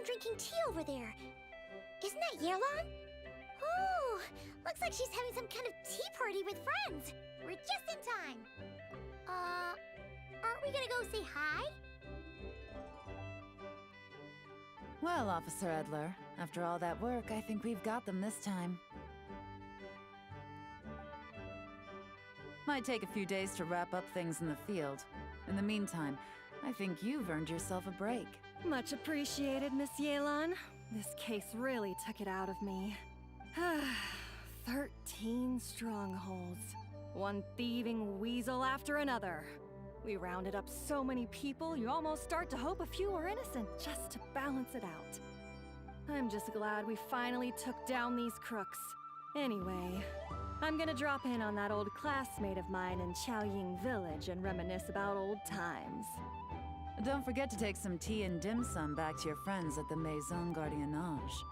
drinking tea over there. Isn't that Yelan? Oh, looks like she's having some kind of tea party with friends. We're just in time. Aren't we gonna go say hi? Well, Officer Edler, after all that work, I think we've got them this time. Might take a few days to wrap up things in the field. In the meantime, I think you've earned yourself a break. Much appreciated, Miss Yelan. This case really took it out of me. 13 strongholds. One thieving weasel after another. We rounded up so many people, you almost start to hope a few were innocent, just to balance it out. I'm just glad we finally took down these crooks. Anyway, I'm gonna drop in on that old classmate of mine in Chaoying Village and reminisce about old times. Don't forget to take some tea and dim sum back to your friends at the Maison Gardiennage.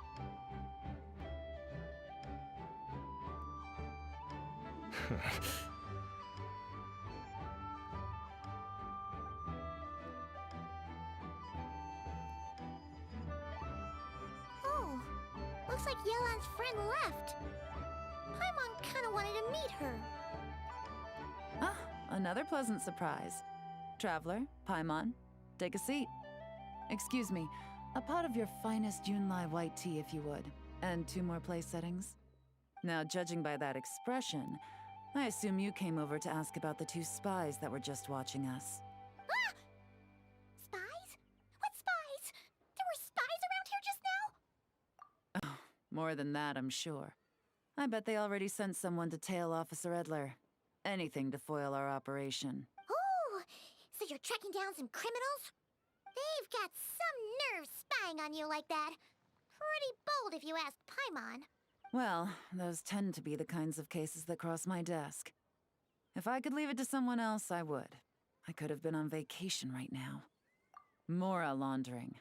Oh, looks like Yelan's friend left. Paimon kinda wanted to meet her. Ah, another pleasant surprise. Traveler, Paimon, take a seat. Excuse me, a pot of your finest Yunlai white tea if you would, and 2 more place settings. Now, judging by that expression, I assume you came over to ask about the 2 spies that were just watching us. Ah! Spies? What spies? There were spies around here just now? Oh, more than that, I'm sure. I bet they already sent someone to tail Officer Edler. Anything to foil our operation. Oh, so you're tracking down some criminals? They've got some nerve spying on you like that. Pretty bold if you ask Paimon. Well, those tend to be the kinds of cases that cross my desk. If I could leave it to someone else, I would. I could have been on vacation right now. Mora laundering,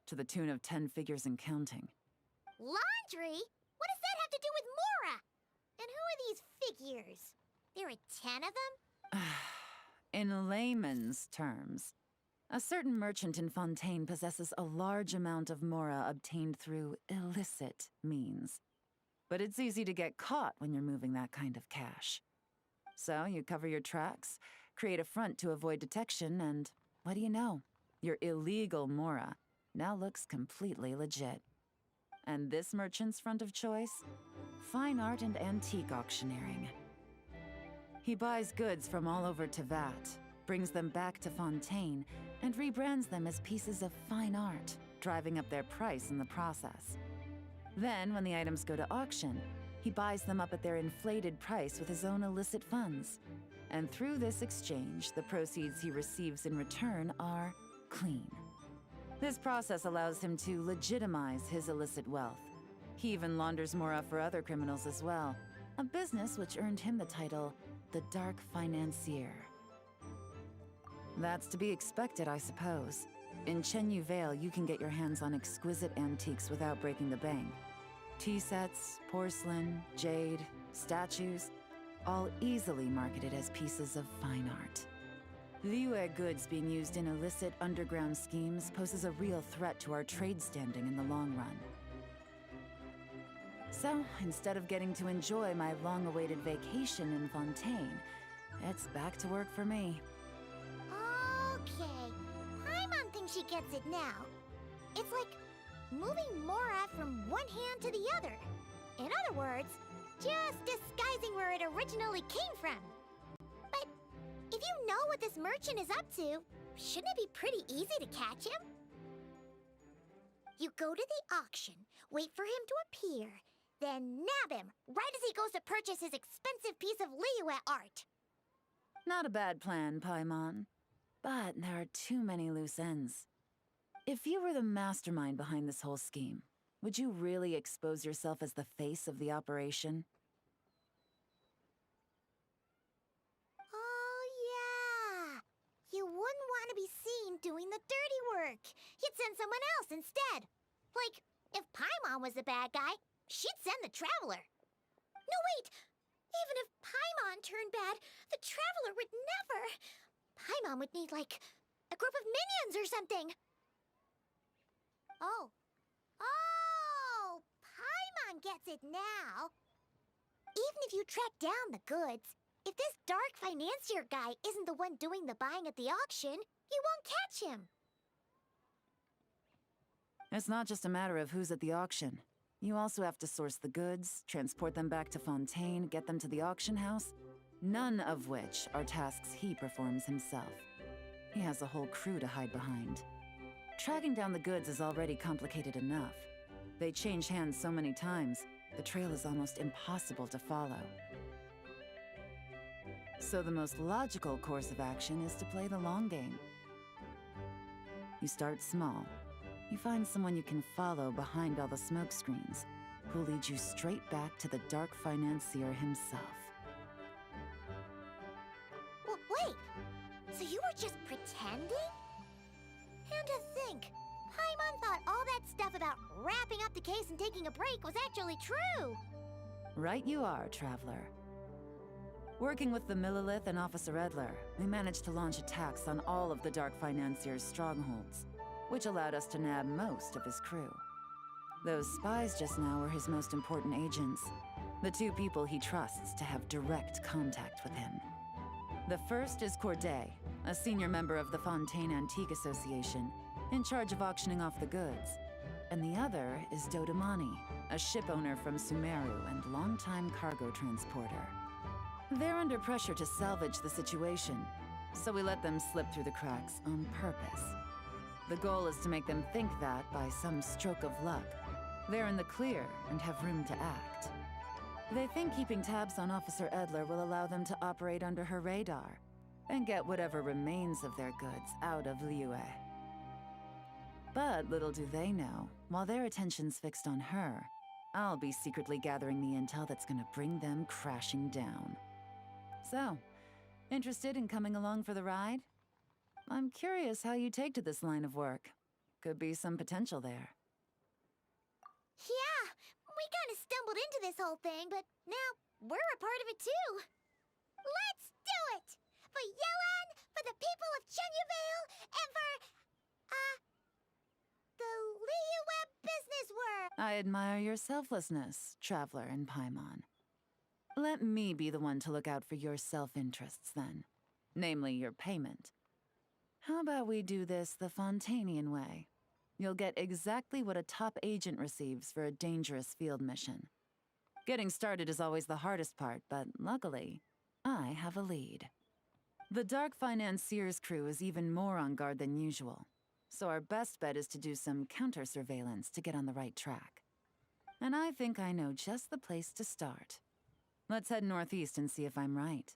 to the tune of 10 figures and counting. Laundry? What does that have to do with Mora? And who are these figures? There are 10 of them? In layman's terms, a certain merchant in Fontaine possesses a large amount of Mora obtained through illicit means. But it's easy to get caught when you're moving that kind of cash. So you cover your tracks, create a front to avoid detection, and what do you know? Your illegal Mora now looks completely legit. And this merchant's front of choice? Fine art and antique auctioneering. He buys goods from all over Tevat, brings them back to Fontaine, and rebrands them as pieces of fine art, driving up their price in the process. Then, when the items go to auction, he buys them up at their inflated price with his own illicit funds. And through this exchange, the proceeds he receives in return are clean. This process allows him to legitimize his illicit wealth. He even launders Mora for other criminals as well, a business which earned him the title, the Dark Financier. That's to be expected, I suppose. In Chenyu Vale, you can get your hands on exquisite antiques without breaking the bank. Tea sets, porcelain, jade, statues, all easily marketed as pieces of fine art. Liyue goods being used in illicit underground schemes poses a real threat to our trade standing in the long run. So, instead of getting to enjoy my long-awaited vacation in Fontaine, it's back to work for me. Okay, Paimon thinks she gets it now. It's like moving Mora from one hand to the other. In other words, just disguising where it originally came from. But if you know what this merchant is up to, shouldn't it be pretty easy to catch him? You go to the auction, wait for him to appear, then nab him right as he goes to purchase his expensive piece of Liyue art. Not a bad plan, Paimon. But there are too many loose ends. If you were the mastermind behind this whole scheme, would you really expose yourself as the face of the operation? Oh, yeah. You wouldn't want to be seen doing the dirty work. You'd send someone else instead. Like, if Paimon was the bad guy, she'd send the Traveler. No, wait! Even if Paimon turned bad, the Traveler would never. Paimon would need, like, a group of minions or something. Oh, Paimon gets it now. Even if you track down the goods, if this dark financier guy isn't the one doing the buying at the auction, you won't catch him. It's not just a matter of who's at the auction. You also have to source the goods, transport them back to Fontaine, get them to the auction house, none of which are tasks he performs himself. He has a whole crew to hide behind. Tracking down the goods is already complicated enough. They change hands so many times, the trail is almost impossible to follow. So the most logical course of action is to play the long game. You start small. You find someone you can follow behind all the smoke screens, who'll lead you straight back to the dark financier himself. Wait, so you were just pretending? And to think, Paimon thought all that stuff about wrapping up the case and taking a break was actually true! Right you are, Traveler. Working with the Millilith and Officer Edler, we managed to launch attacks on all of the Dark Financier's strongholds, which allowed us to nab most of his crew. Those spies just now were his most important agents, the two people he trusts to have direct contact with him. The first is Corday, a senior member of the Fontaine Antique Association, in charge of auctioning off the goods. And the other is Dodamani, a ship owner from Sumeru and longtime cargo transporter. They're under pressure to salvage the situation, so we let them slip through the cracks on purpose. The goal is to make them think that, by some stroke of luck, they're in the clear and have room to act. They think keeping tabs on Officer Edler will allow them to operate under her radar and get whatever remains of their goods out of Liyue. But little do they know, while their attention's fixed on her, I'll be secretly gathering the intel that's gonna bring them crashing down. So, interested in coming along for the ride? I'm curious how you take to this line of work. Could be some potential there. Yeah, we kind of stumbled into this whole thing, but now we're a part of it too. Let's do it! For Yelan, for the people of Chenyavale, and for, the Liyue business world! I admire your selflessness, Traveler and Paimon. Let me be the one to look out for your self-interests then. Namely, your payment. How about we do this the Fontainian way? You'll get exactly what a top agent receives for a dangerous field mission. Getting started is always the hardest part, but luckily, I have a lead. The Dark Financier's crew is even more on guard than usual, so our best bet is to do some counter-surveillance to get on the right track. And I think I know just the place to start. Let's head northeast and see if I'm right.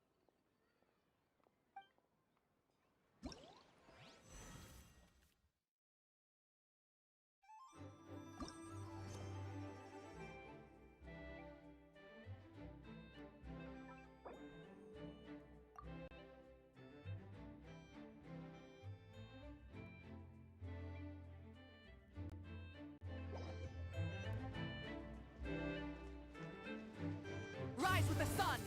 Rise with the sun!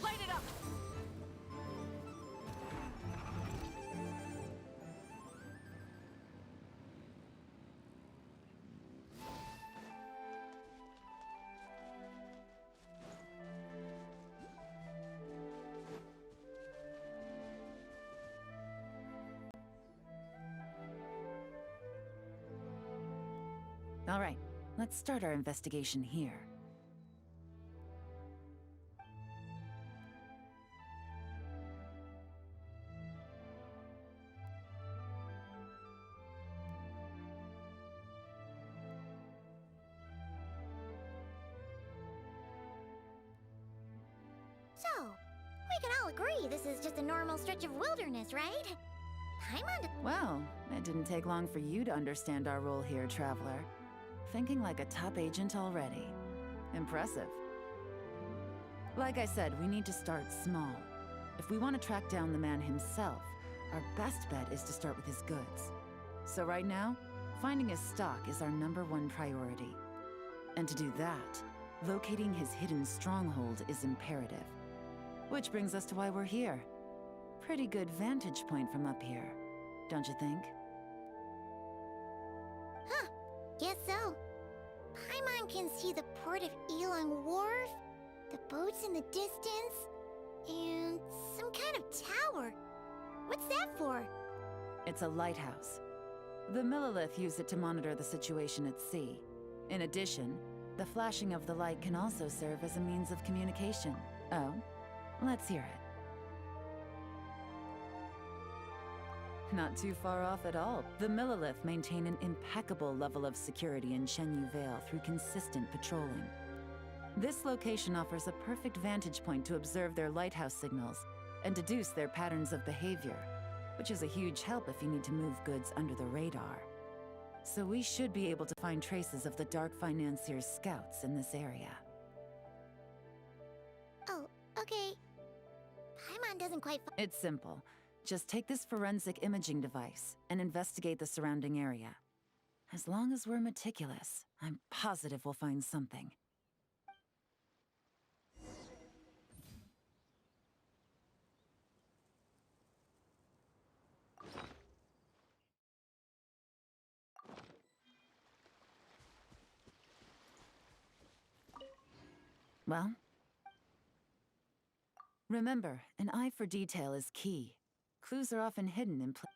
Light it up! All right, let's start our investigation here. So, we can all agree this is just a normal stretch of wilderness, right? Paimon... Well, it didn't take long for you to understand our role here, Traveler. Thinking like a top agent already. Impressive. Like I said, we need to start small. If we want to track down the man himself, our best bet is to start with his goods. So right now, finding his stock is our #1 priority. And to do that, locating his hidden stronghold is imperative. Which brings us to why we're here. Pretty good vantage point from up here, don't you think? Huh, guess so. Paimon can see the port of Yelan Wharf, the boats in the distance, and some kind of tower. What's that for? It's a lighthouse. The Millilith use it to monitor the situation at sea. In addition, the flashing of the light can also serve as a means of communication. Oh, let's hear it. Not too far off at all. The Millilith maintain an impeccable level of security in Shenyu Vale through consistent patrolling. This location offers a perfect vantage point to observe their lighthouse signals and deduce their patterns of behavior, which is a huge help if you need to move goods under the radar. So we should be able to find traces of the Dark Financier's scouts in this area. Oh, okay. Paimon doesn't quite It's simple. Just take this forensic imaging device and investigate the surrounding area. As long as we're meticulous, I'm positive we'll find something. Well? Remember, an eye for detail is key. Clues are often hidden in places.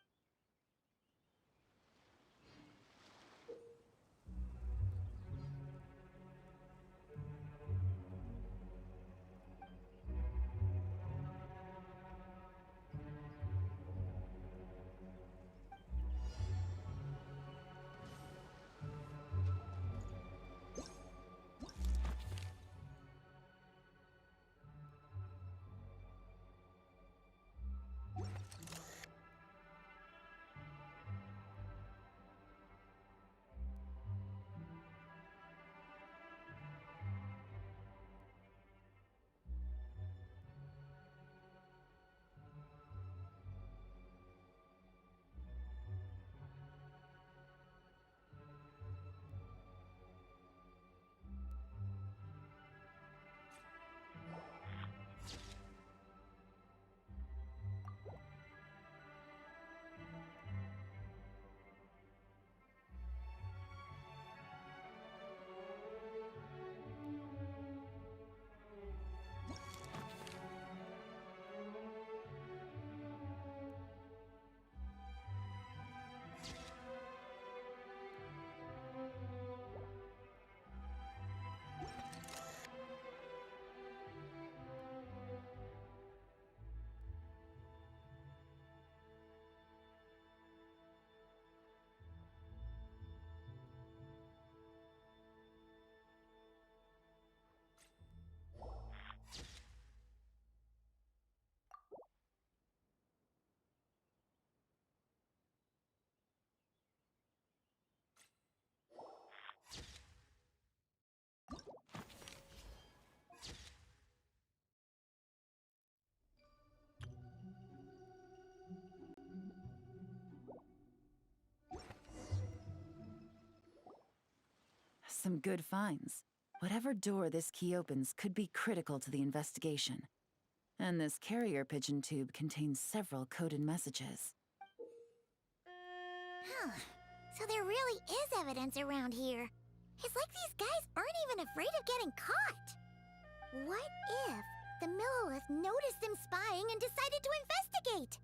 Some good finds. Whatever door this key opens could be critical to the investigation. And this carrier pigeon tube contains several coded messages. Huh. So there really is evidence around here. It's like these guys aren't even afraid of getting caught. What if the Millilith noticed them spying and decided to investigate?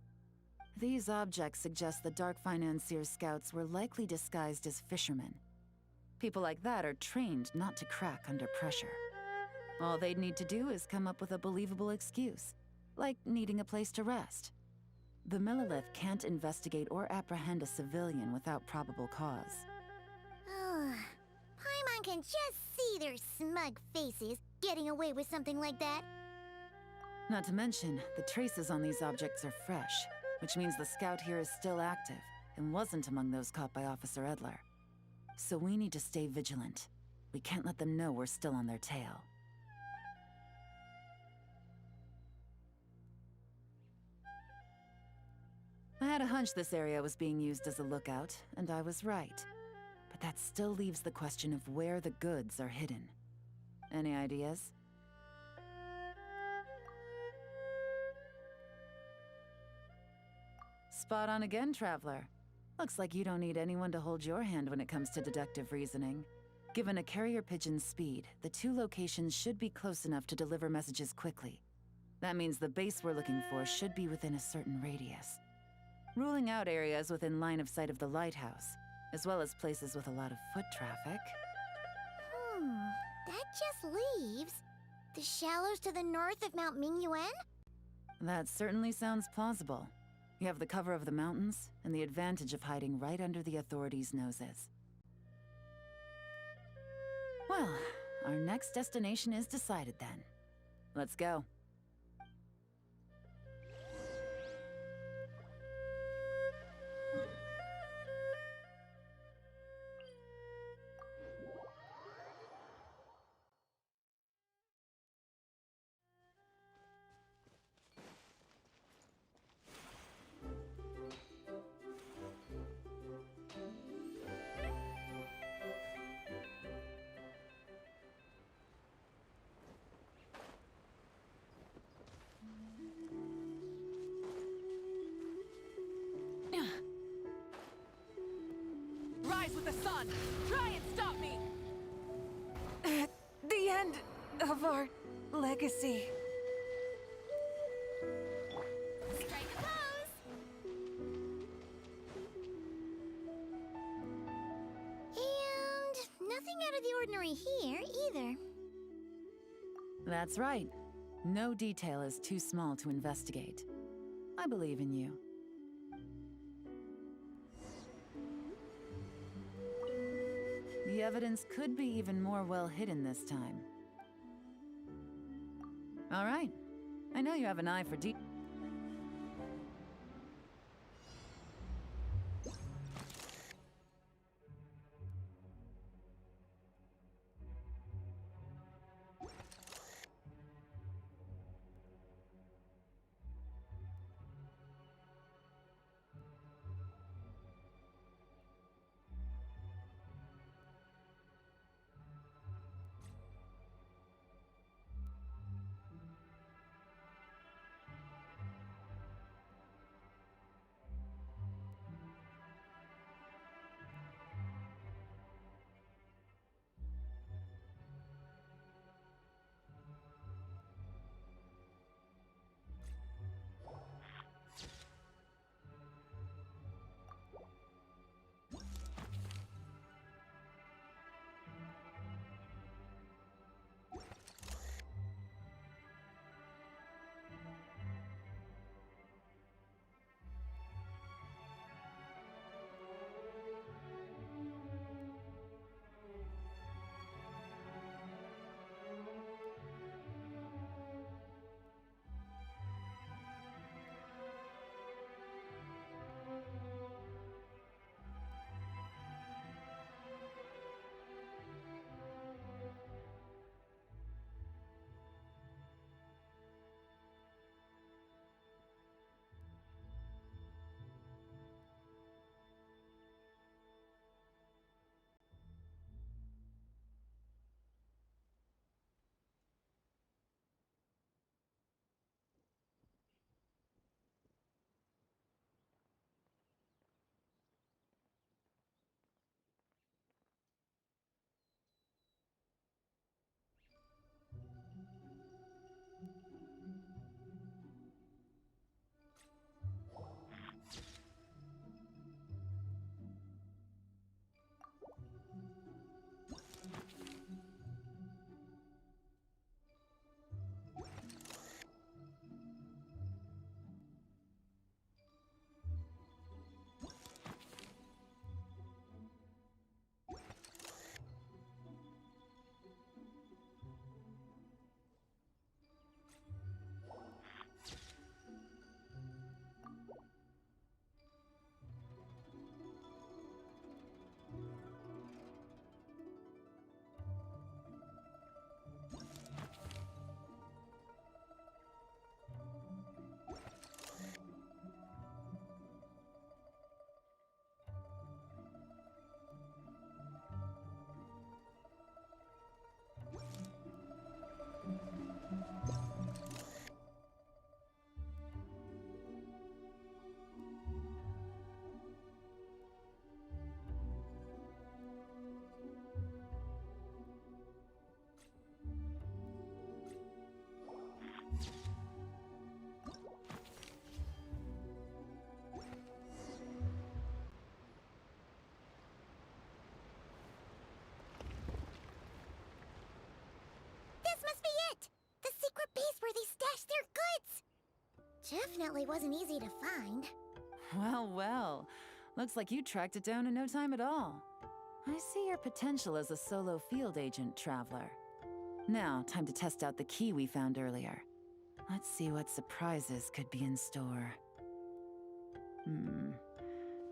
These objects suggest the Dark Financier's scouts were likely disguised as fishermen. People like that are trained not to crack under pressure. All they'd need to do is come up with a believable excuse, like needing a place to rest. The Millilith can't investigate or apprehend a civilian without probable cause. Paimon can just see their smug faces getting away with something like that. Not to mention, the traces on these objects are fresh, which means the scout here is still active and wasn't among those caught by Officer Edler. So we need to stay vigilant. We can't let them know we're still on their tail. I had a hunch this area was being used as a lookout, and I was right. But that still leaves the question of where the goods are hidden. Any ideas? Spot on again, Traveler. Looks like you don't need anyone to hold your hand when it comes to deductive reasoning. Given a carrier pigeon's speed, the two locations should be close enough to deliver messages quickly. That means the base we're looking for should be within a certain radius. Ruling out areas within line of sight of the lighthouse, as well as places with a lot of foot traffic. That just leaves the shallows to the north of Mount Mingyuan? That certainly sounds plausible. You have the cover of the mountains, and the advantage of hiding right under the authorities' noses. Well, our next destination is decided then. Let's go. Rise with the sun! Try and stop me! The end of our legacy. Strike a pose! And nothing out of the ordinary here, either. That's right. No detail is too small to investigate. I believe in you. The evidence could be even more well hidden this time. All right. I know you have an eye for deep. base where they stashed their goods! Definitely wasn't easy to find. Well, well. Looks like you tracked it down in no time at all. I see your potential as a solo field agent, Traveler. Now, time to test out the key we found earlier. Let's see what surprises could be in store.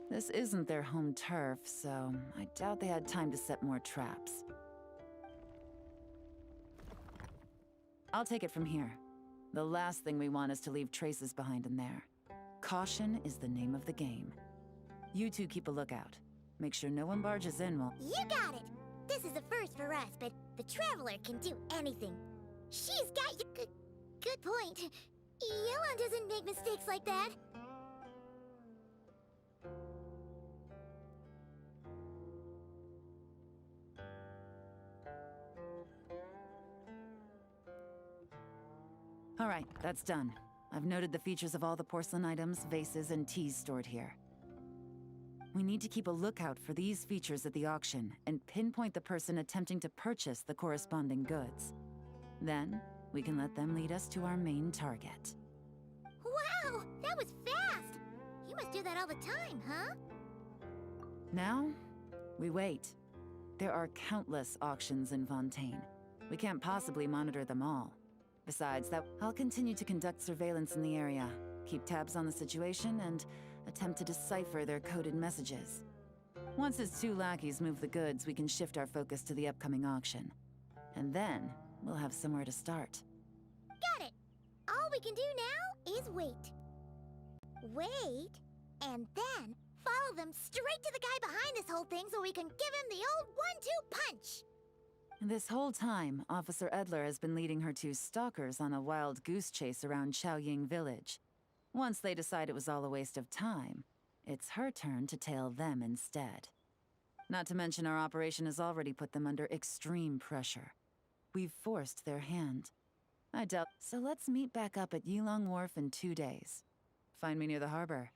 This isn't their home turf, so I doubt they had time to set more traps. I'll take it from here. The last thing we want is to leave traces behind in there. Caution is the name of the game. You two keep a lookout. Make sure no one barges in while... You got it! This is a first for us, but the Traveler can do anything. She's got you... Good point. Yelan doesn't make mistakes like that. All right, that's done. I've noted the features of all the porcelain items, vases, and teas stored here. We need to keep a lookout for these features at the auction and pinpoint the person attempting to purchase the corresponding goods. Then, we can let them lead us to our main target. Wow, that was fast! You must do that all the time, huh? Now, we wait. There are countless auctions in Fontaine. We can't possibly monitor them all. Besides that, I'll continue to conduct surveillance in the area, keep tabs on the situation, and attempt to decipher their coded messages. Once his two lackeys move the goods, we can shift our focus to the upcoming auction. And then, we'll have somewhere to start. Got it! All we can do now is wait. Wait, and then follow them straight to the guy behind this whole thing so we can give him the old 1-2 punch! This whole time, Officer Edler has been leading her two stalkers on a wild goose chase around Chaoying Village. Once they decide it was all a waste of time, it's her turn to tail them instead. Not to mention our operation has already put them under extreme pressure. We've forced their hand. I doubt... So let's meet back up at Yelan Wharf in 2 days. Find me near the harbor.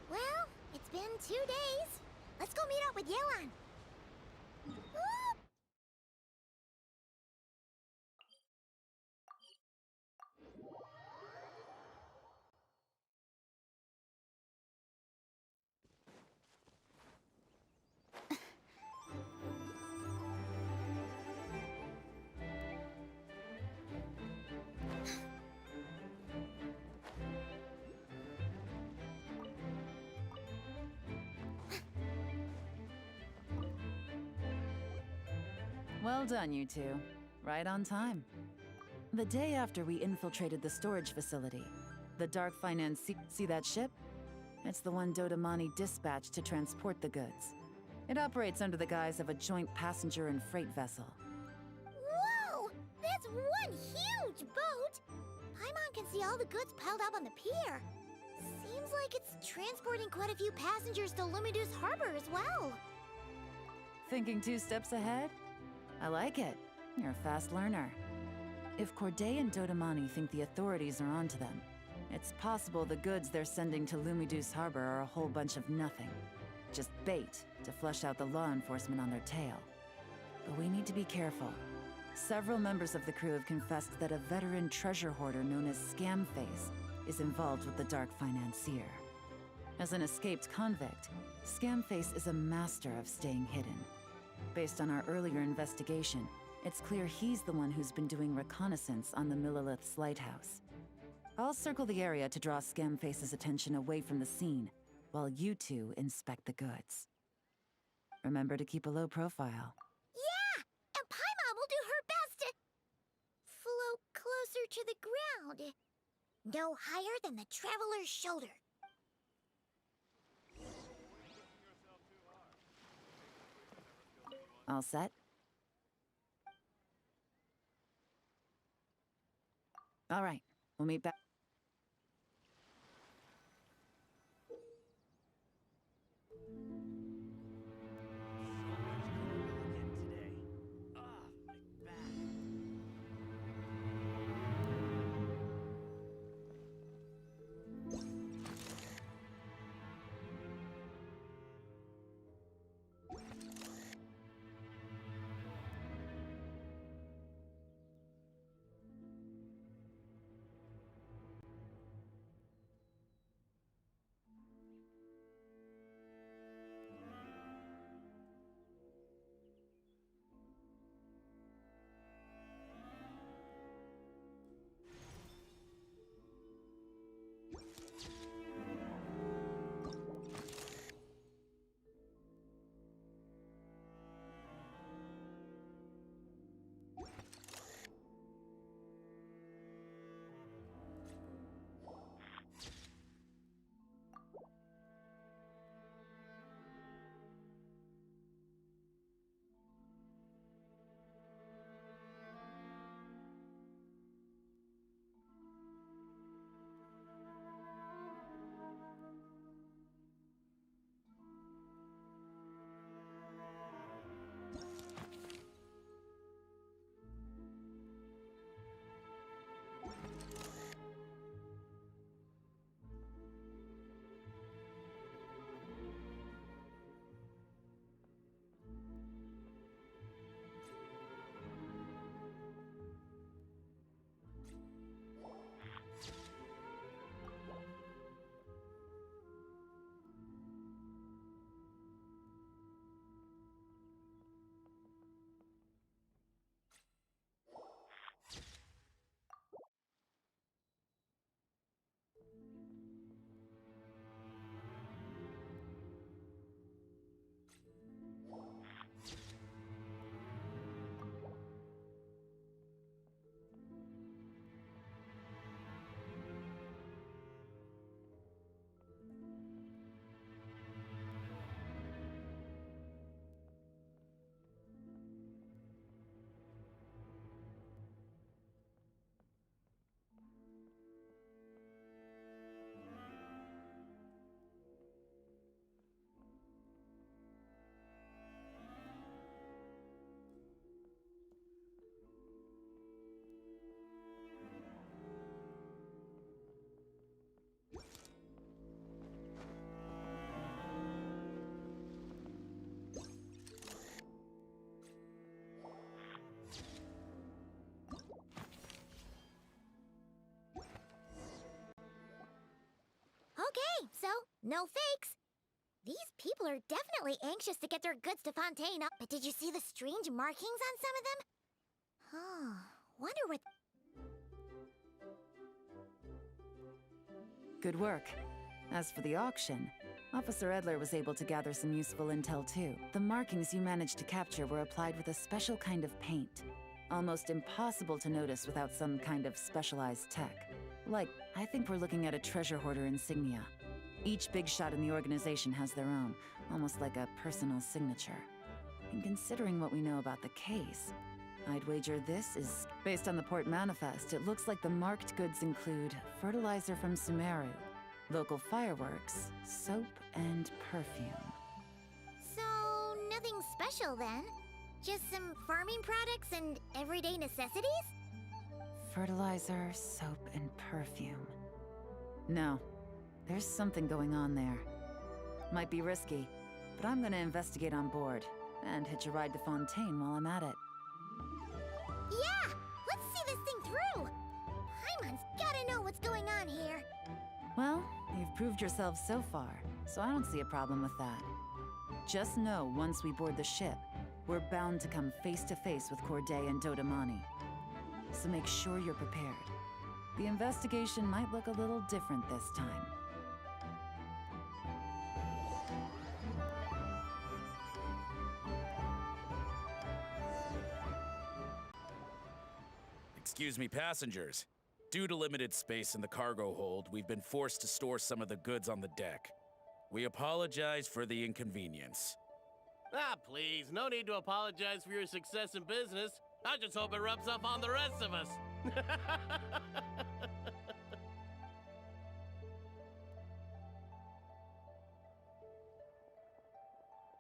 Well, it's been 2 days. Let's go meet up with Yelan. Whoop! Well done, you two. Right on time. The day after we infiltrated the storage facility, the Dark Finance... See that ship? It's the one Dodamani dispatched to transport the goods. It operates under the guise of a joint passenger and freight vessel. Whoa! That's one huge boat! Paimon can see all the goods piled up on the pier. Seems like it's transporting quite a few passengers to Lumidus Harbor as well. Thinking 2 steps ahead? I like it. You're a fast learner. If Corday and Dodamani think the authorities are onto them, it's possible the goods they're sending to Lumidus Harbor are a whole bunch of nothing. Just bait to flush out the law enforcement on their tail. But we need to be careful. Several members of the crew have confessed that a veteran treasure hoarder known as Scamface is involved with the Dark Financier. As an escaped convict, Scamface is a master of staying hidden. Based on our earlier investigation, it's clear he's the one who's been doing reconnaissance on the Millilith's lighthouse. I'll circle the area to draw Scamface's attention away from the scene, while you two inspect the goods. Remember to keep a low profile. Yeah! And Paimon will do her best to float closer to the ground. No higher than the Traveler's shoulder. All set? All right, we'll meet back. Okay, so no fakes. These people are definitely anxious to get their goods to Fontaine. But did you see the strange markings on some of them? Oh, wonder what... Good work. As for the auction, Officer Edler was able to gather some useful intel too. The markings you managed to capture were applied with a special kind of paint. Almost impossible to notice without some kind of specialized tech. Like, I think we're looking at a treasure hoarder insignia. Each big shot in the organization has their own, almost like a personal signature. And considering what we know about the case, I'd wager this is... Based on the port manifest, it looks like the marked goods include fertilizer from Sumeru, local fireworks, soap, and perfume. So, nothing special then? Just some farming products and everyday necessities? Fertilizer, soap, and perfume. No, there's something going on there. Might be risky, but I'm gonna investigate on board, and hitch a ride to Fontaine while I'm at it. Yeah! Let's see this thing through! Paimon's gotta know what's going on here. Well, you've proved yourself so far, so I don't see a problem with that. Just know once we board the ship, we're bound to come face to face with Corday and Dodamani. So make sure you're prepared. The investigation might look a little different this time. Excuse me, passengers. Due to limited space in the cargo hold, we've been forced to store some of the goods on the deck. We apologize for the inconvenience. Ah, please, no need to apologize for your success in business. I just hope it rubs off on the rest of us.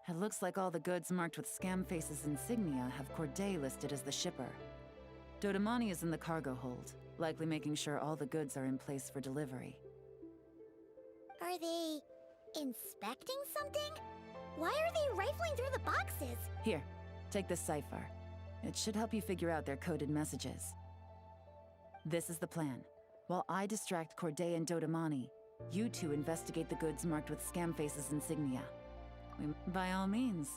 It looks like all the goods marked with Scamface's insignia have Corday listed as the shipper. Dodamani is in the cargo hold, likely making sure all the goods are in place for delivery. Are they inspecting something? Why are they rifling through the boxes? Here, take this cipher. It should help you figure out their coded messages. This is the plan. While I distract Corday and Dodamani, you two investigate the goods marked with Scamface's insignia. By all means,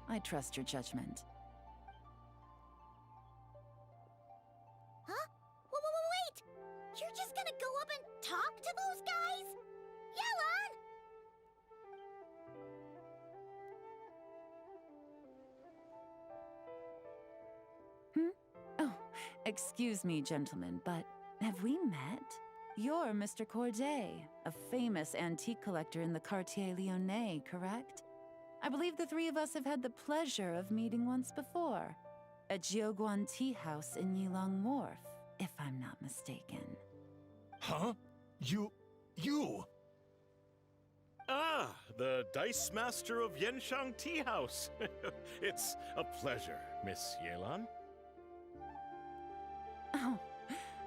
I trust your judgment. Huh? Wait! You're just gonna go up and talk to those guys? Yelan! Oh, excuse me, gentlemen, but have we met? You're Mr. Corday, a famous antique collector in the Quartier Lyonnais, correct? I believe the three of us have had the pleasure of meeting once before, at Jiuguan Tea House in Yilong Wharf, if I'm not mistaken. Huh? You... Ah, the Dice Master of Yenshang Tea House. It's a pleasure, Miss Yelan. Oh,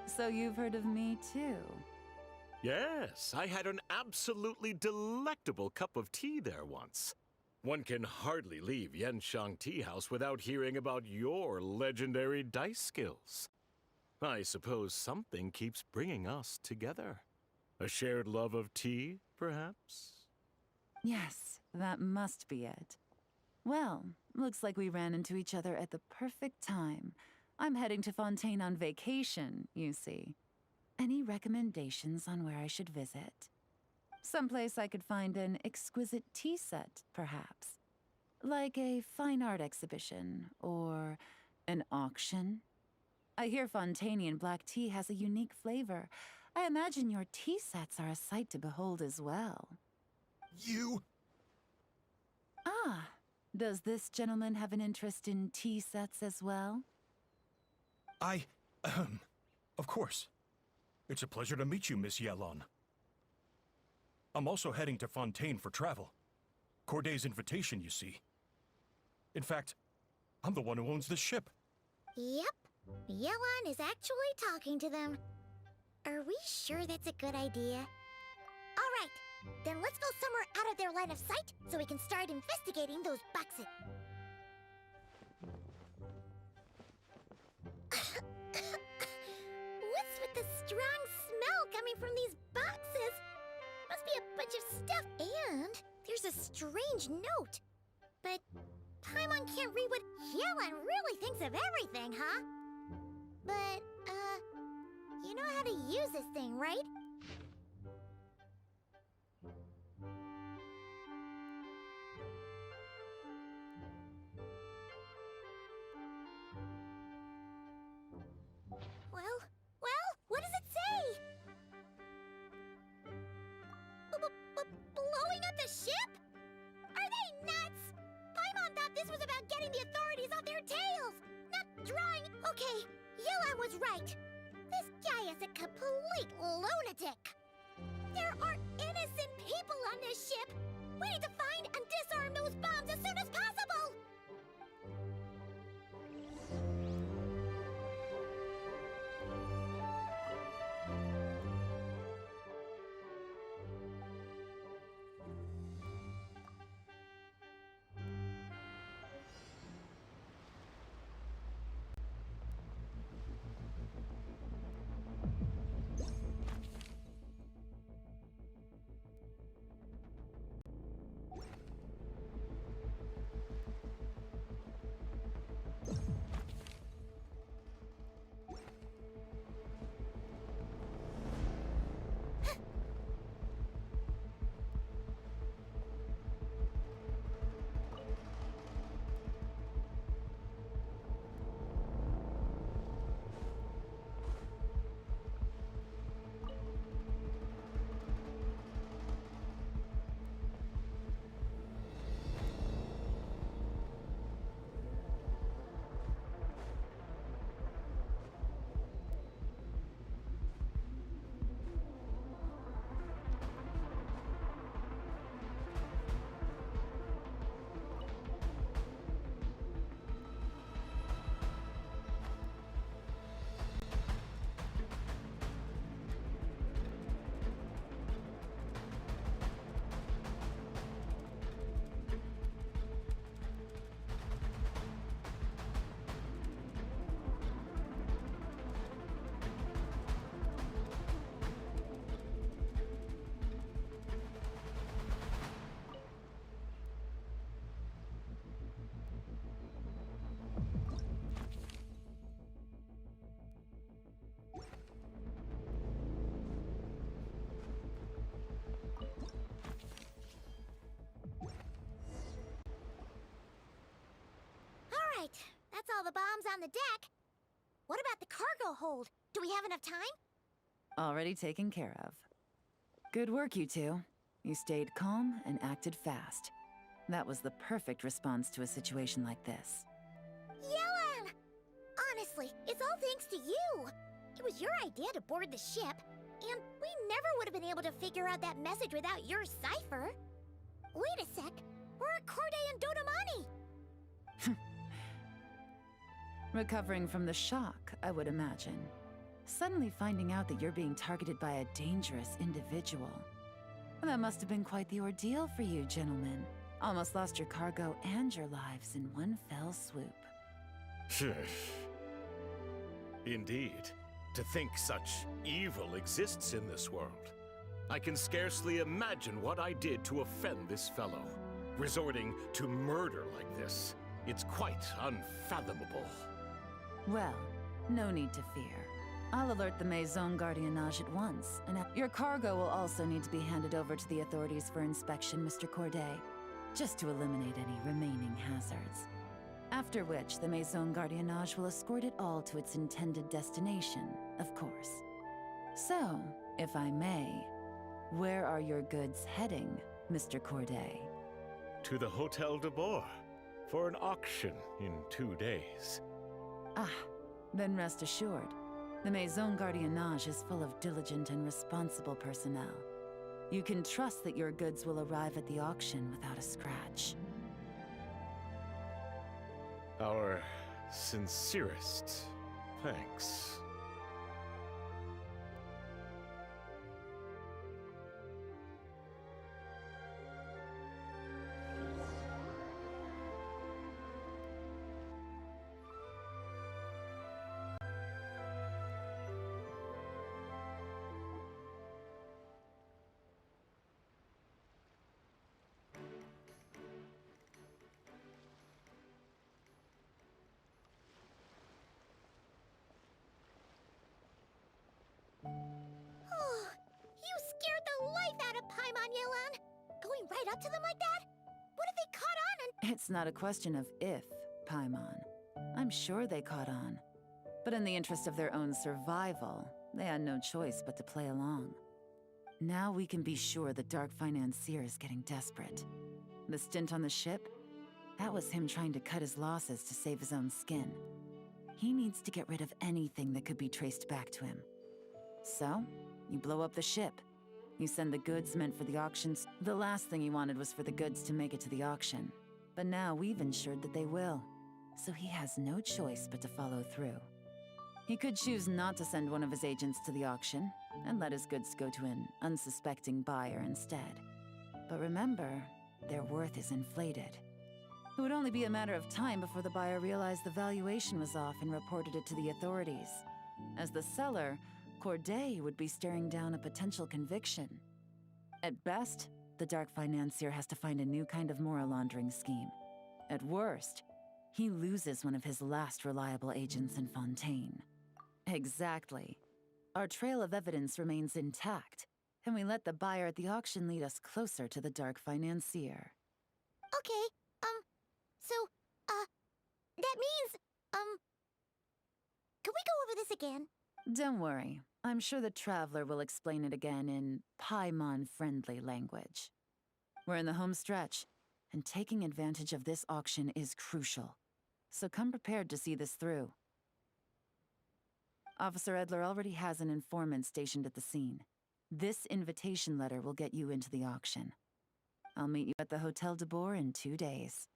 so you've heard of me too? Yes, I had an absolutely delectable cup of tea there once. One can hardly leave Yenshang Tea House without hearing about your legendary dice skills. I suppose something keeps bringing us together. A shared love of tea, perhaps? Yes, that must be it. Well, looks like we ran into each other at the perfect time. I'm heading to Fontaine on vacation, you see. Any recommendations on where I should visit? Someplace I could find an exquisite tea set, perhaps. Like a fine art exhibition, or an auction. I hear Fontainian black tea has a unique flavor. I imagine your tea sets are a sight to behold as well. You... Ah, does this gentleman have an interest in tea sets as well? Of course. It's a pleasure to meet you, Miss Yelan. I'm also heading to Fontaine for travel. Corday's invitation, you see. In fact, I'm the one who owns this ship. Yep. Yelan is actually talking to them. Are we sure that's a good idea? Alright, then let's go somewhere out of their line of sight so we can start investigating those boxes. What's with the strong smell coming from these boxes? Must be a bunch of stuff. And there's a strange note. But Paimon can't read what Yelan really thinks of everything, huh? But, you know how to use this thing, right? Well, what does it say? Blowing up the ship? Are they nuts? Paimon thought this was about getting the authorities off their tails, not drawing... Okay, Yelan was right. This guy is a complete lunatic. There are innocent people on this ship. We need to find and disarm those bombs as soon as possible. that's all the bombs on the deck. What about the cargo hold? Do we have enough time? Already taken care of. Good work, you two. You stayed calm and acted fast. That was the perfect response to a situation like this. Yelan! Honestly, it's all thanks to you. It was your idea to board the ship, and we never would have been able to figure out that message without your cipher. Wait a sec. We're at Corday and Dodamani. Recovering from the shock, I would imagine. Suddenly finding out that you're being targeted by a dangerous individual. That must have been quite the ordeal for you, gentlemen. Almost lost your cargo and your lives in one fell swoop. Indeed. To think such evil exists in this world. I can scarcely imagine what I did to offend this fellow. Resorting to murder like this. It's quite unfathomable. Well, no need to fear. I'll alert the Maison Gardiennage at once, and your cargo will also need to be handed over to the authorities for inspection, Mr. Corday, just to eliminate any remaining hazards. After which, the Maison Gardiennage will escort it all to its intended destination, of course. So, if I may, where are your goods heading, Mr. Corday? To the Hotel de Boer for an auction in 2 days. Ah, then rest assured. The Maison Gardiennage is full of diligent and responsible personnel. You can trust that your goods will arrive at the auction without a scratch. Our sincerest thanks. Oh, you scared the life out of Paimon, Yelan. Going right up to them like that? What if they caught on and... It's not a question of if, Paimon. I'm sure they caught on. But in the interest of their own survival, they had no choice but to play along. Now we can be sure the Dark Financier is getting desperate. The stint on the ship? That was him trying to cut his losses to save his own skin. He needs to get rid of anything that could be traced back to him. So, you blow up the ship. You send the goods meant for the auctions. The last thing he wanted was for the goods to make it to the auction. But now we've ensured that they will. So he has no choice but to follow through. He could choose not to send one of his agents to the auction, and let his goods go to an unsuspecting buyer instead. But remember, their worth is inflated. It would only be a matter of time before the buyer realized the valuation was off and reported it to the authorities. As the seller, Corday would be staring down a potential conviction. At best, the Dark Financier has to find a new kind of moral laundering scheme. At worst, he loses one of his last reliable agents in Fontaine. Exactly. Our trail of evidence remains intact, and we let the buyer at the auction lead us closer to the Dark Financier. Okay, that means, can we go over this again? Don't worry. I'm sure the Traveler will explain it again in Paimon-friendly language. We're in the home stretch, and taking advantage of this auction is crucial. So come prepared to see this through. Officer Edler already has an informant stationed at the scene. This invitation letter will get you into the auction. I'll meet you at the Hotel de Boer in 2 days.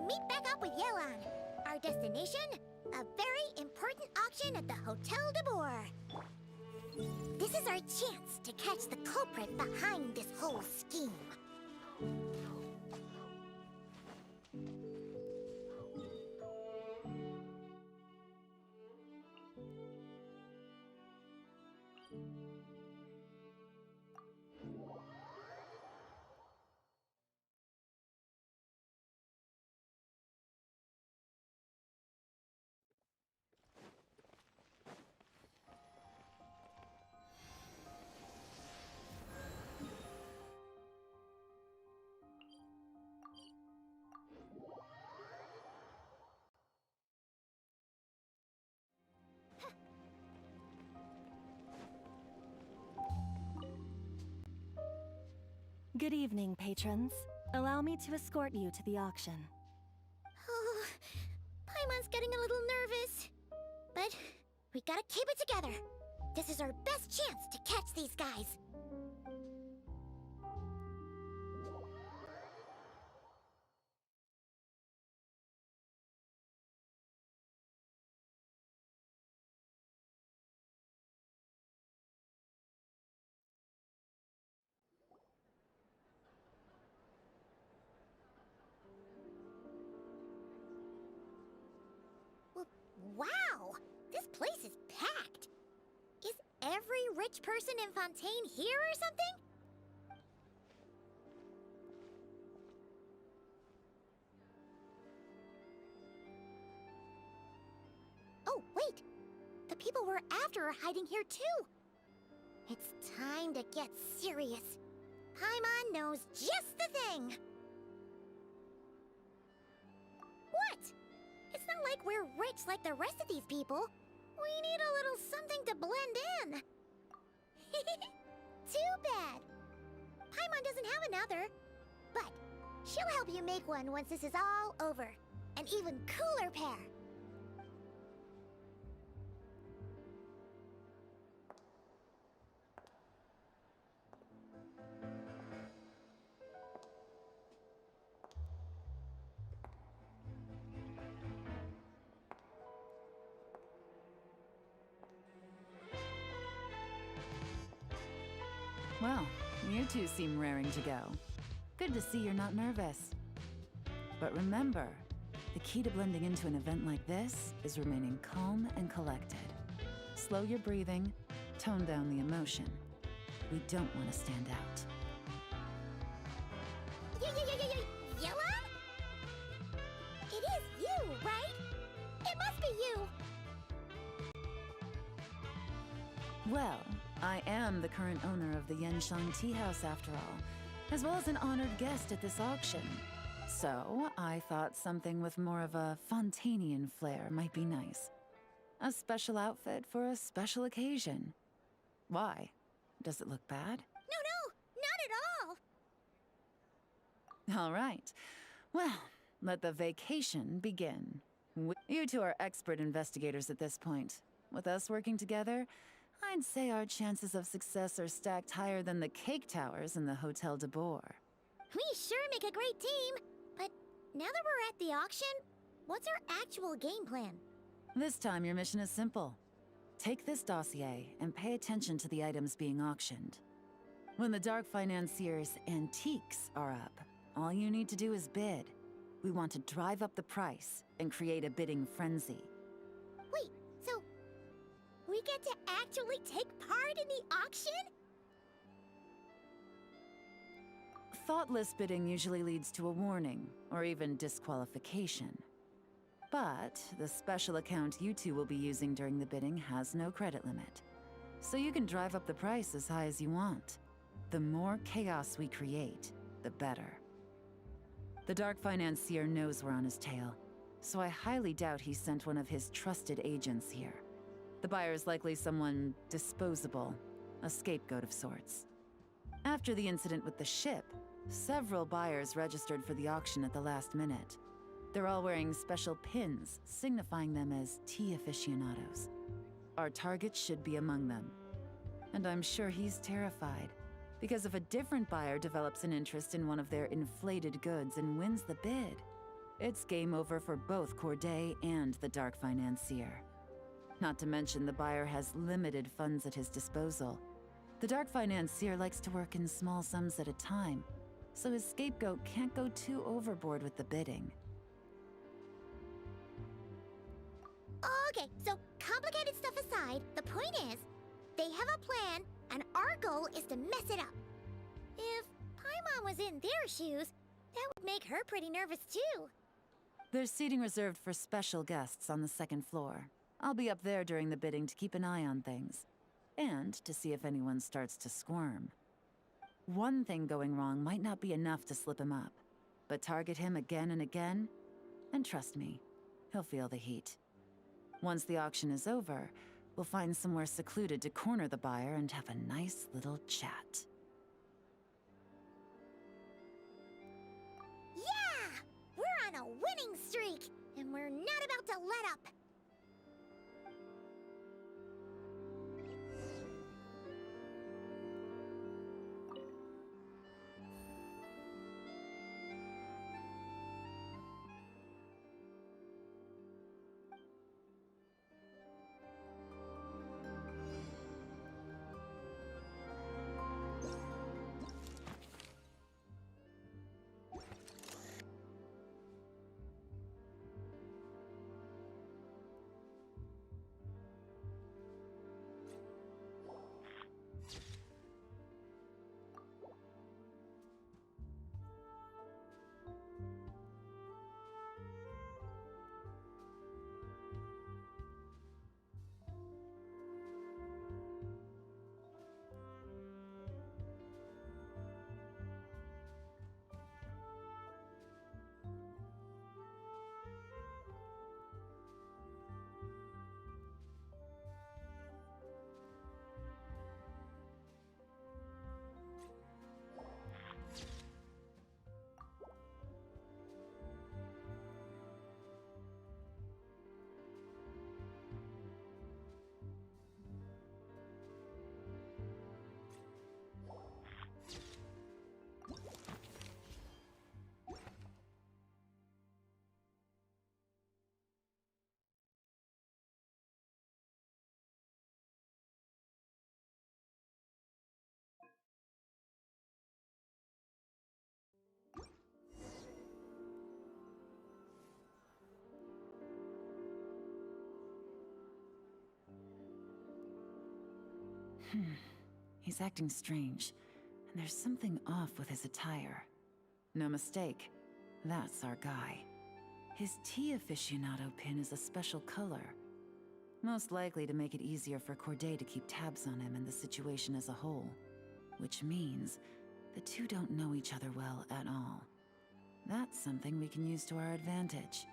Meet back up with Yelan. Our destination? A very important auction at the Hotel de Boer. This is our chance to catch the culprit behind this whole scheme. Good evening, patrons. Allow me to escort you to the auction. Oh, Paimon's getting a little nervous. But we gotta keep it together. This is our best chance to catch these guys. Wow! This place is packed! Is every rich person in Fontaine here or something? Oh, wait! The people we're after are hiding here too! It's time to get serious. Paimon knows just the thing! What? It's not like we're rich like the rest of these people. We need a little something to blend in. Too bad. Paimon doesn't have another. But she'll help you make one once this is all over. An even cooler pair. Well, you two seem raring to go. Good to see you're not nervous. But remember, the key to blending into an event like this is remaining calm and collected. Slow your breathing, tone down the emotion. We don't want to stand out. Yelan? It is you, right? It must be you. Well, I am the current owner of the Genshin Tea House after all, as well as an honored guest at this auction. So, I thought something with more of a Fontainian flair might be nice. A special outfit for a special occasion. Why? Does it look bad? No, not at all. All right. Well, let the vacation begin. You two are expert investigators at this point. With us working together, I'd say our chances of success are stacked higher than the cake towers in the Hotel de Boer. We sure make a great team. But now that we're at the auction, what's our actual game plan? This time your mission is simple. Take this dossier and pay attention to the items being auctioned. When the Dark Financier's antiques are up, all you need to do is bid. We want to drive up the price and create a bidding frenzy. Wait, so we get to actually take part in the auction? Thoughtless bidding usually leads to a warning, or even disqualification. But the special account you two will be using during the bidding has no credit limit. So you can drive up the price as high as you want. The more chaos we create, the better. The Dark Financier knows we're on his tail, so I highly doubt he sent one of his trusted agents here. The buyer's likely someone disposable, a scapegoat of sorts. After the incident with the ship, several buyers registered for the auction at the last minute. They're all wearing special pins, signifying them as tea aficionados. Our target should be among them. And I'm sure he's terrified, because if a different buyer develops an interest in one of their inflated goods and wins the bid, it's game over for both Corday and the Dark Financier. Not to mention the buyer has limited funds at his disposal. The Dark Financier likes to work in small sums at a time, so his scapegoat can't go too overboard with the bidding. Okay, so complicated stuff aside, the point is, they have a plan, and our goal is to mess it up. If Paimon was in their shoes, that would make her pretty nervous too. There's seating reserved for special guests on the second floor. I'll be up there during the bidding to keep an eye on things, and to see if anyone starts to squirm. One thing going wrong might not be enough to slip him up, but target him again and again, and trust me, he'll feel the heat. Once the auction is over, we'll find somewhere secluded to corner the buyer and have a nice little chat. to let up. He's acting strange, and there's something off with his attire. No mistake, that's our guy. His tea aficionado pin is a special color, most likely to make it easier for Corday to keep tabs on him and the situation as a whole. Which means the two don't know each other well at all. That's something we can use to our advantage.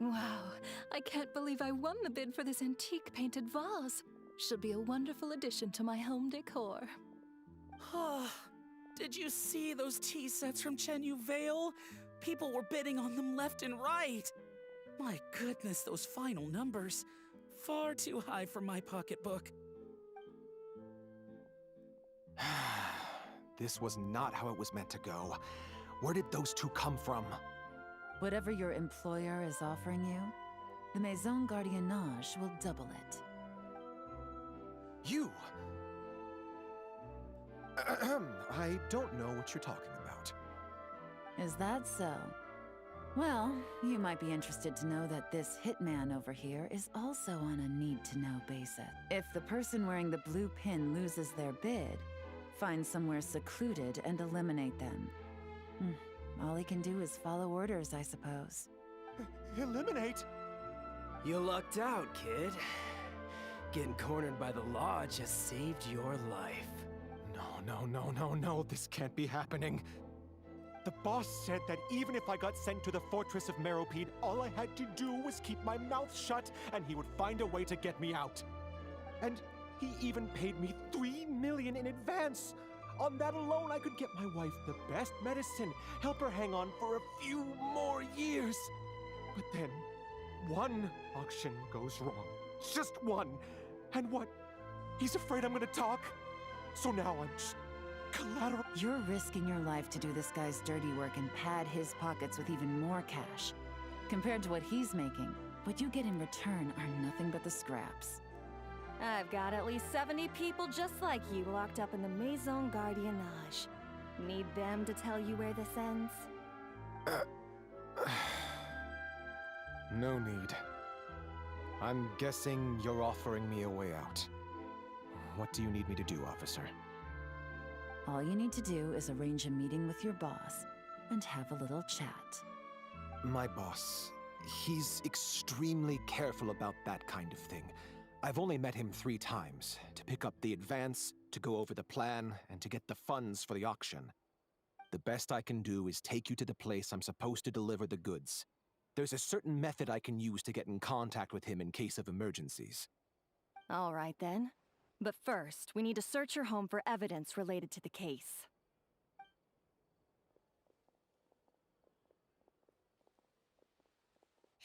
Wow, I can't believe I won the bid for this antique painted vase. Should be a wonderful addition to my home decor. Did you see those tea sets from Chenyu Vale? People were bidding on them left and right. My goodness, those final numbers. Far too high for my pocketbook. This was not how it was meant to go. Where did those two come from? Whatever your employer is offering you, the Maison Gardiennage will double it. You! I don't know what you're talking about. Is that so? Well, you might be interested to know that this hitman over here is also on a need-to-know basis. If the person wearing the blue pin loses their bid, find somewhere secluded and eliminate them. All he can do is follow orders, I suppose. Eliminate? You lucked out, kid. Getting cornered by the law just saved your life. No, this can't be happening. The boss said that even if I got sent to the Fortress of Meropide, all I had to do was keep my mouth shut and he would find a way to get me out. And he even paid me $3 million in advance. On that alone, I could get my wife the best medicine, help her hang on for a few more years. But then, one auction goes wrong. Just one. And what? He's afraid I'm gonna talk? So now I'm just collateral. You're risking your life to do this guy's dirty work and pad his pockets with even more cash. Compared to what he's making, what you get in return are nothing but the scraps. I've got at least 70 people just like you locked up in the Maison Gardiennage. Need them to tell you where this ends? No need. I'm guessing you're offering me a way out. What do you need me to do, officer? All you need to do is arrange a meeting with your boss and have a little chat. My boss. He's extremely careful about that kind of thing. I've only met him 3 times, to pick up the advance, to go over the plan, and to get the funds for the auction. The best I can do is take you to the place I'm supposed to deliver the goods. There's a certain method I can use to get in contact with him in case of emergencies. All right then. But first, we need to search your home for evidence related to the case.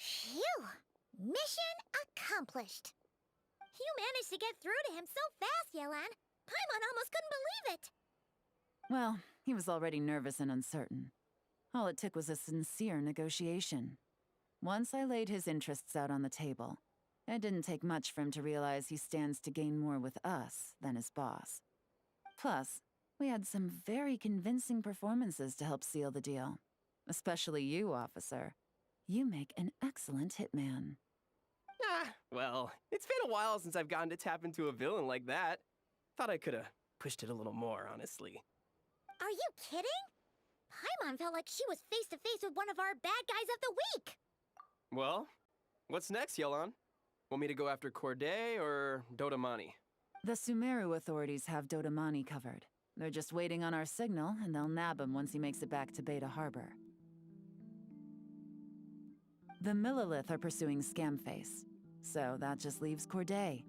Phew! Mission accomplished. You managed to get through to him so fast, Yelan. Paimon almost couldn't believe it. Well, he was already nervous and uncertain. All it took was a sincere negotiation. Once I laid his interests out on the table, it didn't take much for him to realize he stands to gain more with us than his boss. Plus, we had some very convincing performances to help seal the deal. Especially you, officer. You make an excellent hitman. Well, it's been a while since I've gotten to tap into a villain like that. Thought I could have pushed it a little more, honestly. Are you kidding? Paimon felt like she was face to face with one of our bad guys of the week. Well, what's next, Yelan? Want me to go after Corday or Dodamani? The Sumeru authorities have Dodamani covered. They're just waiting on our signal, and they'll nab him once he makes it back to Beta Harbor. The Millilith are pursuing Scamface, so that just leaves Corday.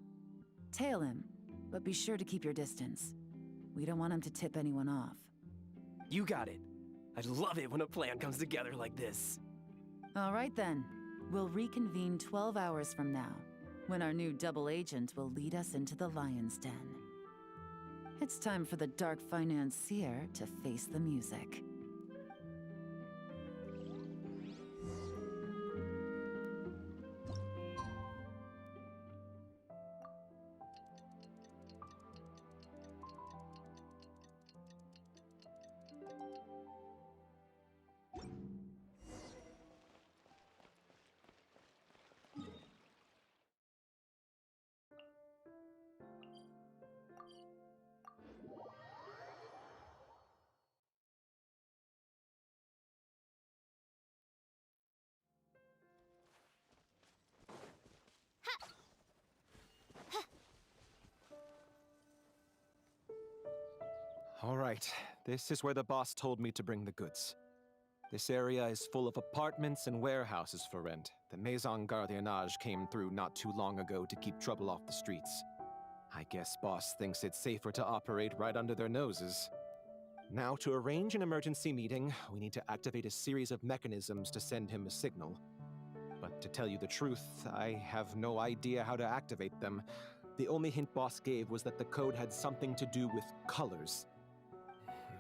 Tail him, but be sure to keep your distance. We don't want him to tip anyone off. You got it. I love it when a plan comes together like this. All right then. We'll reconvene 12 hours from now, when our new double agent will lead us into the Lion's Den. It's time for the dark financier to face the music. All right, this is where the boss told me to bring the goods. This area is full of apartments and warehouses for rent. The Maison Gardiennage came through not too long ago to keep trouble off the streets. I guess boss thinks it's safer to operate right under their noses. Now, to arrange an emergency meeting, we need to activate a series of mechanisms to send him a signal. But to tell you the truth, I have no idea how to activate them. The only hint boss gave was that the code had something to do with colors.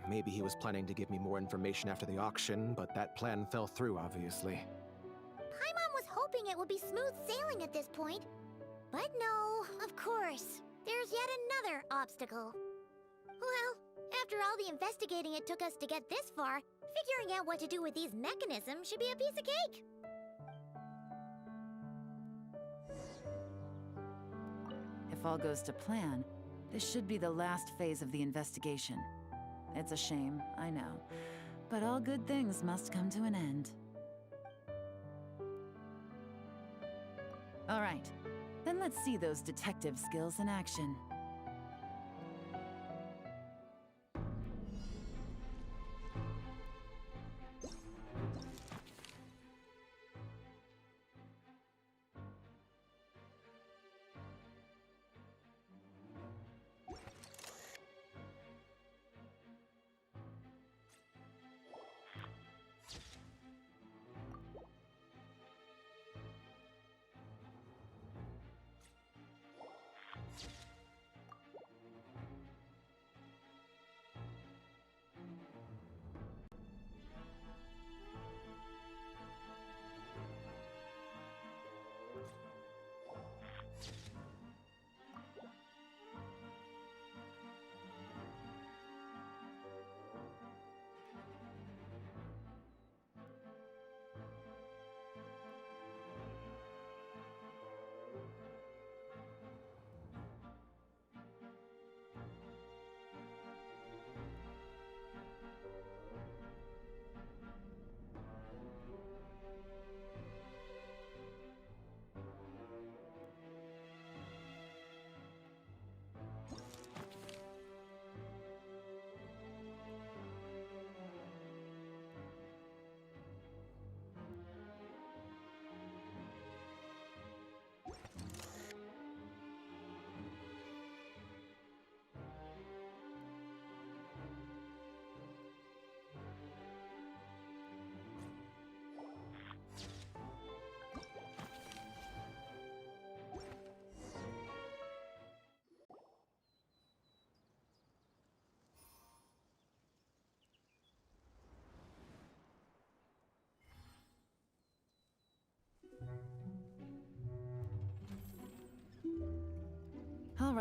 Maybe he was planning to give me more information after the auction, but that plan fell through, obviously. Paimon was hoping it would be smooth sailing at this point. But no, of course. There's yet another obstacle. Well, after all the investigating it took us to get this far, figuring out what to do with these mechanisms should be a piece of cake. If all goes to plan, this should be the last phase of the investigation. It's a shame, I know, but all good things must come to an end. All right, then let's see those detective skills in action.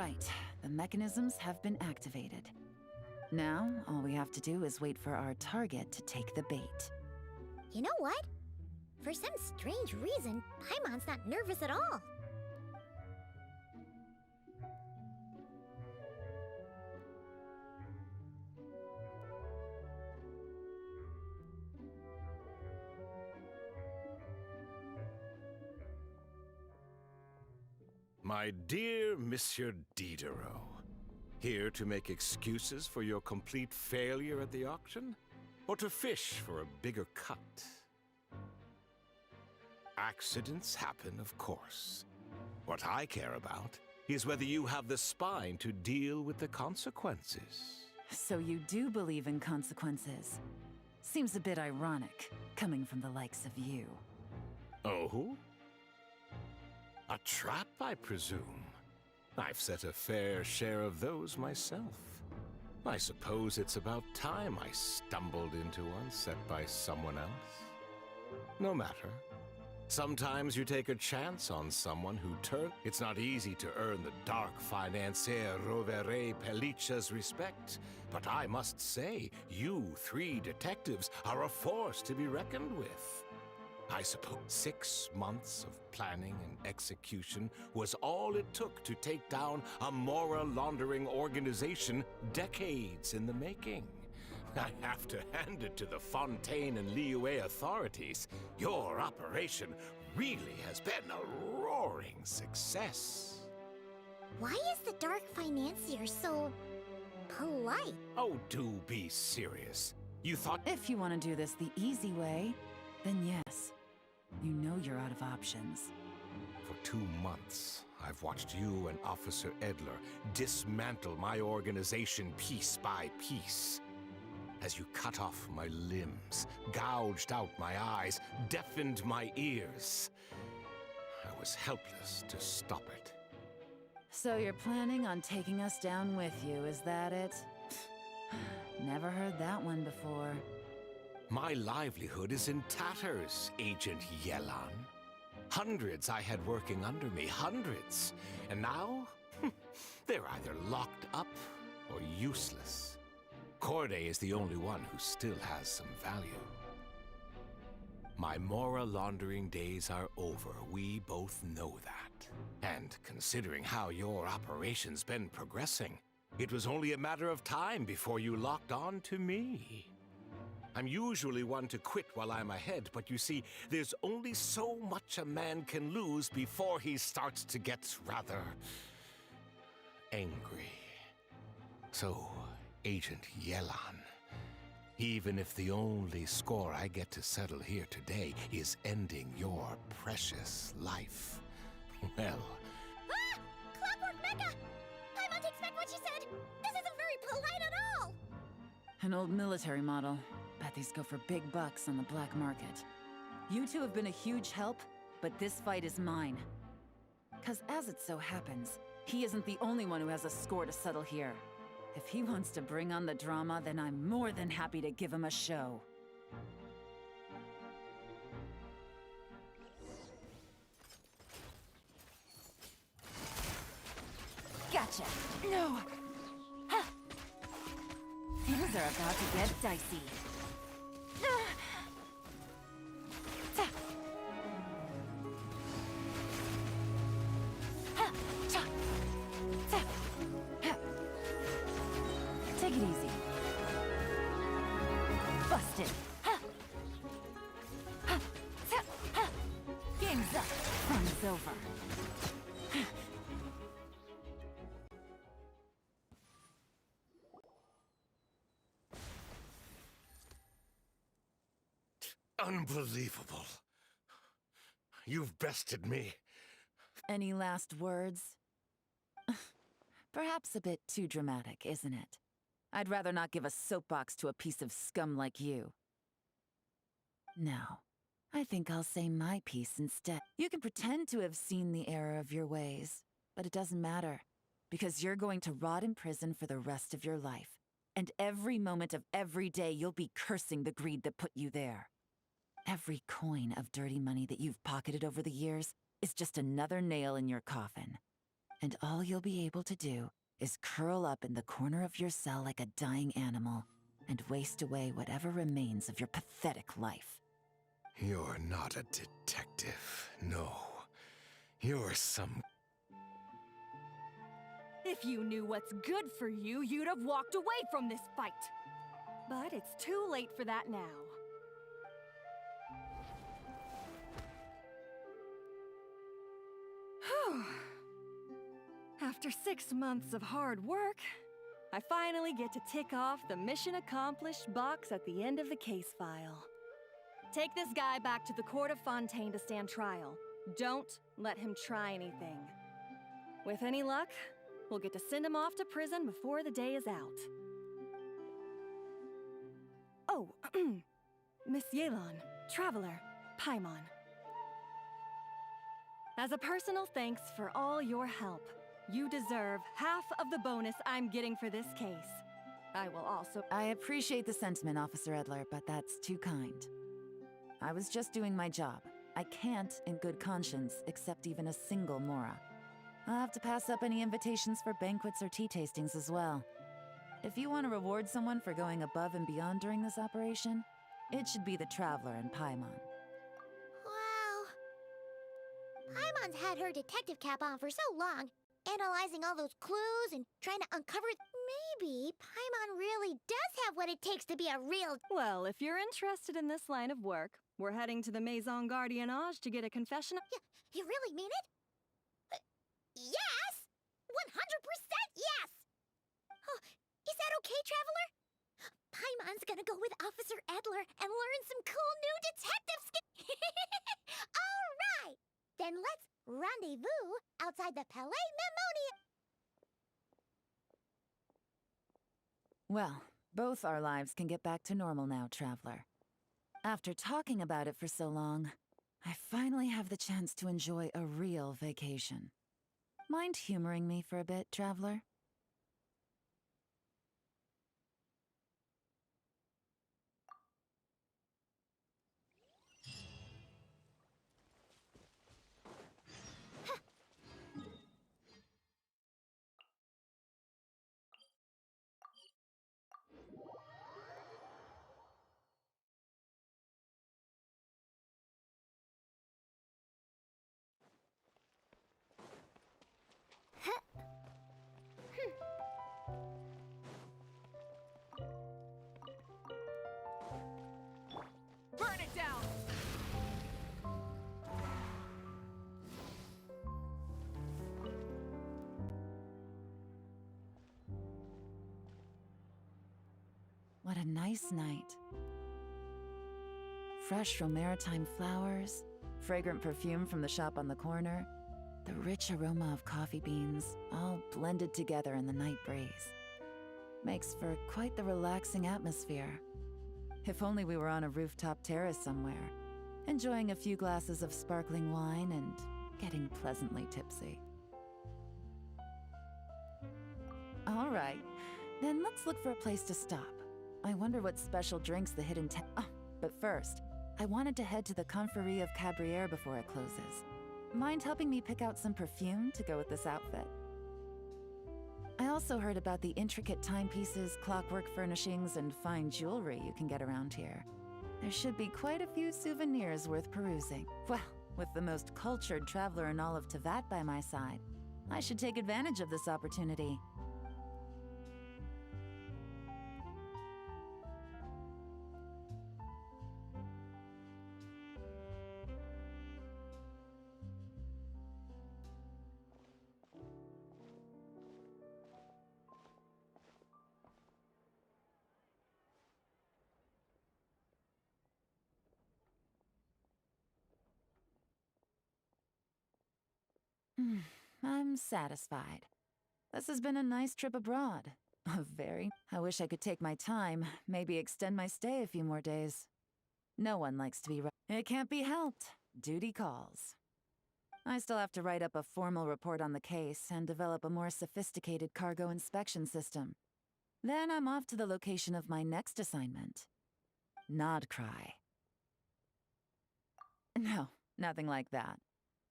right, the mechanisms have been activated. Now, all we have to do is wait for our target to take the bait. You know what? For some strange reason, Paimon's not nervous at all. My dear Monsieur Diderot, here to make excuses for your complete failure at the auction? Or to fish for a bigger cut? Accidents happen, of course. What I care about is whether you have the spine to deal with the consequences. So you do believe in consequences. Seems a bit ironic, coming from the likes of you. Oh? A trap, I presume. I've set a fair share of those myself. I suppose it's about time I stumbled into one set by someone else. No matter. Sometimes you take a chance on someone who It's not easy to earn the dark financier Rovere Pelliccia's respect, but I must say, you three detectives are a force to be reckoned with. I suppose 6 months of planning and execution was all it took to take down a Mora laundering organization decades in the making. I have to hand it to the Fontaine and Liyue authorities. Your operation really has been a roaring success. Why is the Dark Financier so polite? Oh, do be serious. You thought... If you want to do this the easy way, then yes. You know you're out of options. For 2 months, I've watched you and Officer Edler dismantle my organization piece by piece. As you cut off my limbs, gouged out my eyes, deafened my ears. I was helpless to stop it. So you're planning on taking us down with you, is that it? Never heard that one before. My livelihood is in tatters, Agent Yelan. Hundreds I had working under me, hundreds. And now, they're either locked up or useless. Corday is the only one who still has some value. My Mora laundering days are over, we both know that. And considering how your operation's been progressing, it was only a matter of time before you locked on to me. I'm usually one to quit while I'm ahead, but you see, there's only so much a man can lose before he starts to get rather... angry. So, Agent Yelan, even if the only score I get to settle here today is ending your precious life, well... Ah! Clockwork Mecha! Paimon takes back what she said! This isn't very polite at all! An old military model. Bet these go for big bucks on the black market. You two have been a huge help, but this fight is mine. 'Cause as it so happens, he isn't the only one who has a score to settle here. If he wants to bring on the drama, then I'm more than happy to give him a show. Gotcha! No! Ha! Things are about to get dicey. Take it easy. Busted. Game's up. Fun is over. Unbelievable. You've bested me. Any last words? Perhaps a bit too dramatic, isn't it? I'd rather not give a soapbox to a piece of scum like you. No, I think I'll say my piece instead. You can pretend to have seen the error of your ways, but it doesn't matter, because you're going to rot in prison for the rest of your life. And every moment of every day you'll be cursing the greed that put you there. Every coin of dirty money that you've pocketed over the years is just another nail in your coffin. and all you'll be able to do is curl up in the corner of your cell like a dying animal and waste away whatever remains of your pathetic life. You're not a detective, no. You're some... If you knew what's good for you, you'd have walked away from this fight. But it's too late for that now. Whew. After 6 months of hard work, I finally get to tick off the mission accomplished box at the end of the case file. Take this guy back to the court of Fontaine to stand trial. Don't let him try anything. With any luck, we'll get to send him off to prison before the day is out. Oh, Miss Yelan, Traveler, Paimon. As a personal thanks for all your help, you deserve half of the bonus I'm getting for this case. I will also... I appreciate the sentiment, Officer Edler, but that's too kind. I was just doing my job. I can't, in good conscience, accept even a single Mora. I'll have to pass up any invitations for banquets or tea tastings as well. If you want to reward someone for going above and beyond during this operation, it should be the Traveler and Paimon. Wow. Paimon's had her detective cap on for so long, analyzing all those clues and trying to uncover... Maybe Paimon really does have what it takes to be a real... Well, if you're interested in this line of work, we're heading to the Maison Gardiennage to get a confession. You really mean it? Yes! 100% yes! Oh, is that okay, Traveler? Paimon's gonna go with Officer Edler and learn some cool new detective skills. All right! Then let's rendezvous outside the Palais Memonium. Well, both our lives can get back to normal now, Traveler. After talking about it for so long, I finally have the chance to enjoy a real vacation. Mind humoring me for a bit, Traveler? Burn it down! What a nice night. Fresh maritime flowers, fragrant perfume from the shop on the corner, the rich aroma of coffee beans, all blended together in the night breeze. Makes for quite the relaxing atmosphere. If only we were on a rooftop terrace somewhere, enjoying a few glasses of sparkling wine and getting pleasantly tipsy. All right, then let's look for a place to stop. I wonder what special drinks the hidden but first, I wanted to head to the Confrérie of Cabriere before it closes. Mind helping me pick out some perfume to go with this outfit? I also heard about the intricate timepieces, clockwork furnishings, and fine jewelry you can get around here. There should be quite a few souvenirs worth perusing. Well, with the most cultured traveler in all of Teyvat by my side, I should take advantage of this opportunity. I'm satisfied. This has been a nice trip abroad. I wish I could take my time, maybe extend my stay a few more days. No one likes to be It can't be helped. Duty calls. I still have to write up a formal report on the case and develop a more sophisticated cargo inspection system. Then I'm off to the location of my next assignment. Nodcry. No, nothing like that.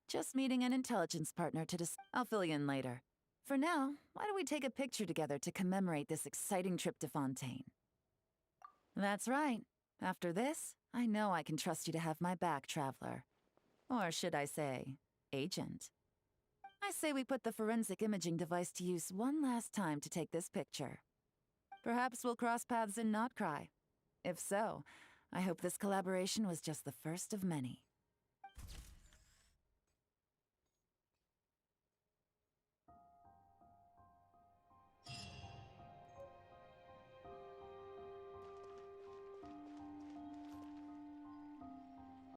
Just meeting an intelligence partner to I'll fill you in later. For now, why don't we take a picture together to commemorate this exciting trip to Fontaine? That's right. After this, I know I can trust you to have my back, Traveler. Or should I say, Agent. I say we put the forensic imaging device to use one last time to take this picture. Perhaps we'll cross paths in Not Cry. If so, I hope this collaboration was just the first of many.